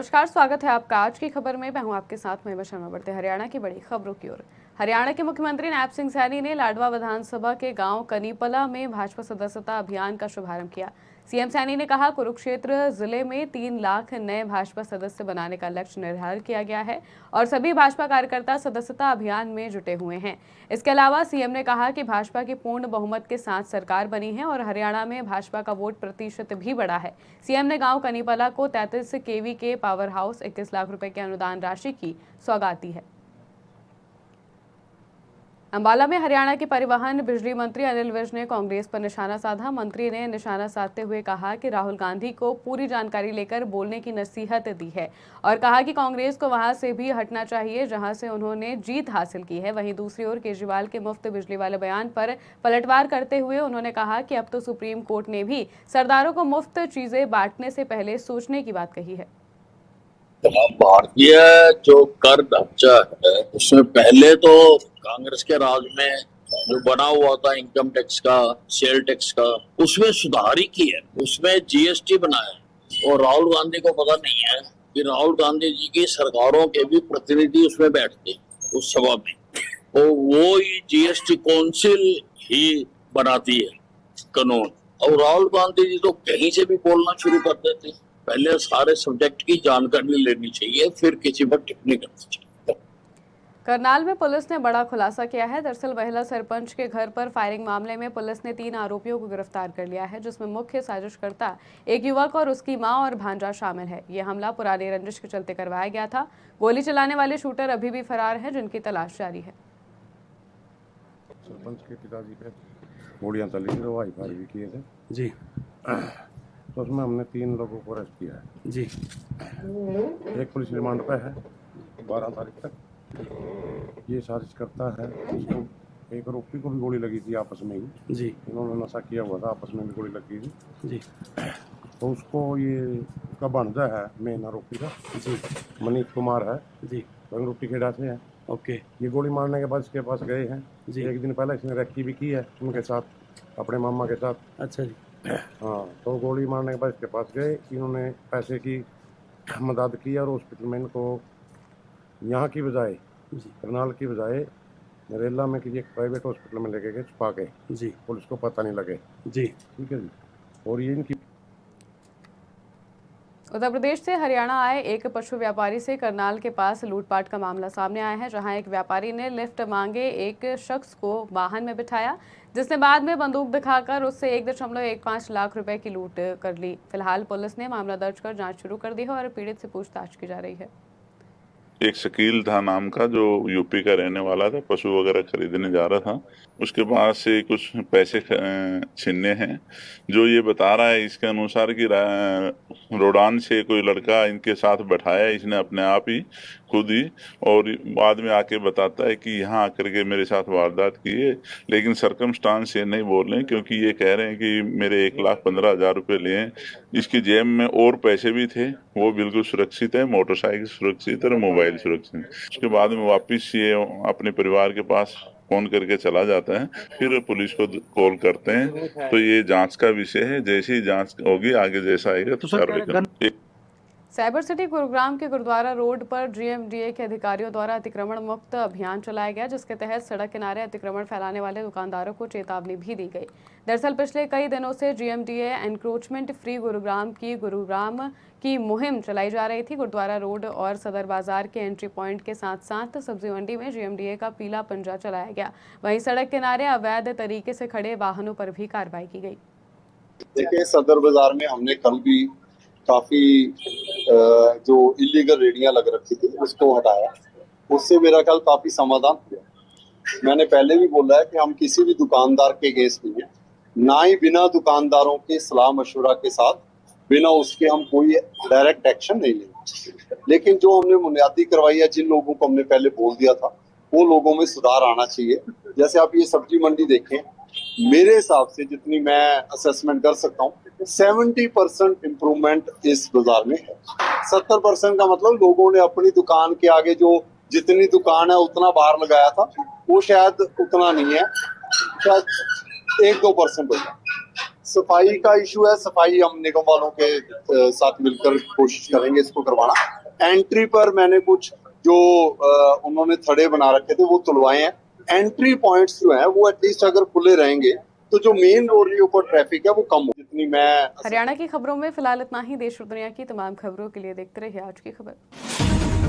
नमस्कार, स्वागत है आपका आज की खबर में। मैं हूं आपके साथ महिमा शर्मा। बढ़ते हरियाणा की बड़ी खबरों की ओर। हरियाणा के मुख्यमंत्री नायब सिंह सैनी ने लाडवा विधानसभा के गांव कनीपला में भाजपा सदस्यता अभियान का शुभारंभ किया। सीएम सैनी ने कहा, कुरुक्षेत्र जिले में 3 लाख नए भाजपा सदस्य बनाने का लक्ष्य निर्धारित किया गया है और सभी भाजपा कार्यकर्ता सदस्यता अभियान में जुटे हुए हैं। इसके अलावा सीएम ने कहा कि भाजपा की पूर्ण बहुमत के साथ सरकार बनी है और हरियाणा में भाजपा का वोट प्रतिशत भी बढ़ा है। सीएम ने गांव कनीपला को 33 केवी के पावर हाउस 21 लाख रुपए के अनुदान राशि की सौगात दी है। अंबाला में हरियाणा के परिवहन बिजली मंत्री अनिल विज ने कांग्रेस पर निशाना साधा। मंत्री ने निशाना साधते हुए कहा कि राहुल गांधी को पूरी जानकारी लेकर बोलने की नसीहत दी है और कहा कि कांग्रेस को वहां से भी हटना चाहिए जहां से उन्होंने जीत हासिल की है। वहीं दूसरी ओर केजरीवाल के मुफ्त बिजली वाले बयान पर पलटवार करते हुए उन्होंने कहा कि अब तो सुप्रीम कोर्ट ने भी सरदारों को मुफ्त चीजें बांटने से पहले सोचने की बात कही है। भारतीय जो कर ढांचा है उसमें पहले तो कांग्रेस के राज में जो बना हुआ था इनकम टैक्स का, सेल टैक्स का, उसमें सुधार ही किया है। उसमें जीएसटी बनाया और राहुल गांधी को पता नहीं है कि राहुल गांधी जी की सरकारों के भी प्रतिनिधि उसमें बैठते उस सभा में, तो वो ही जीएसटी काउंसिल ही बनाती है कानून। और राहुल गांधी जी तो कहीं से भी बोलना शुरू कर देते। पहले सारे सब्जेक्ट की जानकारी लेनी चाहिए, फिर किसी पर टिप्पणी करनी चाहिए। करनाल में पुलिस ने बड़ा खुलासा किया है। दरअसल महिला सरपंच के घर पर फायरिंग मामले में पुलिस ने 3 आरोपियों को गिरफ्तार कर लिया है, जिसमें मुख्य साजिशकर्ता एक युवक और उसकी मां और भांजा शामिल है। ये हमला पुरानी रंजिश के चलते करवाया गया था। गोली चलाने वाले शूटर अभी भी फरार हैं, जिनकी तलाश जारी है। सरपंच के पिताजी पे गोलियां चली थी, तो फायर भी किए थे जी। तो उसमें हमने 3 लोगों को अरेस्ट किया है जी। एक पुलिस रिमांड पे है 12 तारीख तक। ये साजिश करता है, उसको एक आरोपी को भी गोली लगी थी आपस में ही जी। इन्होंने नशा किया हुआ था, आपस में भी गोली लगी थी जी। तो उसको ये उसका भांजा है मेन आरोपी का जी, मनीष कुमार है जी, बंगरोटी खेड़ा से है। ओके। ये गोली मारने के बाद इसके पास गए हैं जी। एक दिन पहले इसने रेकी भी की है उनके साथ, अपने मामा के साथ। अच्छा जी। हाँ, तो गोली मारने के बाद इसके पास गए, इन्होंने पैसे की मदद की और हॉस्पिटल में इनको यहाँ की बजाय करनाल की बजाय नरेला में किसी एक प्राइवेट हॉस्पिटल में लेके गए छुपा के जी, पुलिस को पता नहीं लगे जी। ठीक है जी। और ये इनकी उत्तर प्रदेश से हरियाणा आए एक पशु व्यापारी से करनाल के पास लूटपाट का मामला सामने आया है, जहां एक व्यापारी ने लिफ्ट मांगे एक शख्स को वाहन में बिठाया, जिसने बाद में बंदूक दिखाकर उससे 1.15 लाख रुपए की लूट कर ली। फिलहाल पुलिस ने मामला दर्ज कर जांच शुरू कर दी है और पीड़ित से पूछताछ की जा रही है। एक शकील था नाम का, जो यूपी का रहने वाला था, पशु वगैरह खरीदने जा रहा था। उसके पास से कुछ पैसे छीनने हैं। जो ये बता रहा है इसके अनुसार कि रोडान से कोई लड़का इनके साथ बैठाया इसने अपने आप ही, खुद ही, और बाद में आके बताता है कि यहाँ आकर के मेरे साथ वारदात की है। लेकिन सर्कमस्टांस ये नहीं बोल रहे हैं, क्योंकि ये कह रहे हैं कि मेरे 1,15,000 रुपये लिए। इसकी जेब में और पैसे भी थे, वो बिल्कुल सुरक्षित है, मोटरसाइकिल सुरक्षित है, मोबाइल सुरक्षित। उसके बाद में वापिस ये अपने परिवार के पास फोन करके चला जाता है, फिर पुलिस को कॉल करते हैं। तो ये जांच का विषय है, जैसे ही जांच होगी आगे जैसा आएगा तो कार्रवाई करेंगे। साइबर सिटी गुरुग्राम के गुरुद्वारा रोड पर जीएमडीए के अधिकारियों द्वारा अतिक्रमण मुक्त अभियान चलाया गया, जिसके तहत सड़क किनारे अतिक्रमण फैलाने वाले दुकानदारों को चेतावनी भी दी गई। दरअसल पिछले कई दिनों से जीएमडीए एनक्रोचमेंट फ्री गुरुग्राम की मुहिम चलाई जा रही थी। गुरुद्वारा रोड और सदर बाजार के एंट्री पॉइंट के साथ साथ सब्जी मंडी में जीएमडीए का पीला पंजा चलाया गया। वहीं सड़क किनारे अवैध तरीके से खड़े वाहनों पर भी कार्रवाई की गई। देखिए, सदर बाजार में हमने कल भी काफी जो इलीगल रेडियां लग रखी थी उसको हटाया। उससे मेरा ख्याल काफी समाधान हुआ। मैंने पहले भी बोला है कि हम किसी भी दुकानदार के केस में ना ही बिना दुकानदारों के सलाह मशवरा के साथ बिना उसके हम कोई डायरेक्ट एक्शन नहीं लेंगे। लेकिन जो हमने बुनियादी करवाई है, जिन लोगों को हमने पहले बोल दिया था, वो लोगों में सुधार आना चाहिए। जैसे आप ये सब्जी मंडी देखें, मेरे हिसाब से जितनी मैं असेसमेंट कर सकता हूँ, 70% इम्प्रूवमेंट इस बाजार में है। 70% का मतलब लोगों ने अपनी दुकान के आगे जो जितनी दुकान है उतना बाहर लगाया था, वो शायद उतना नहीं है, शायद 1-2% होगा। सफाई का इशू है, सफाई हम निगम वालों के साथ मिलकर कोशिश करेंगे इसको करवाना। एंट्री पर मैंने कुछ जो उन्होंने थड़े बना रखे थे वो तुलवाए हैं। एंट्री पॉइंट्स जो हैं वो एटलीस्ट अगर खुले रहेंगे तो जो मेन रोड के ऊपर ट्रैफिक है वो कम हो। जितनी मैं हरियाणा की खबरों में फिलहाल इतना ही। देश और दुनिया की तमाम खबरों के लिए देखते रहिए आज की खबर।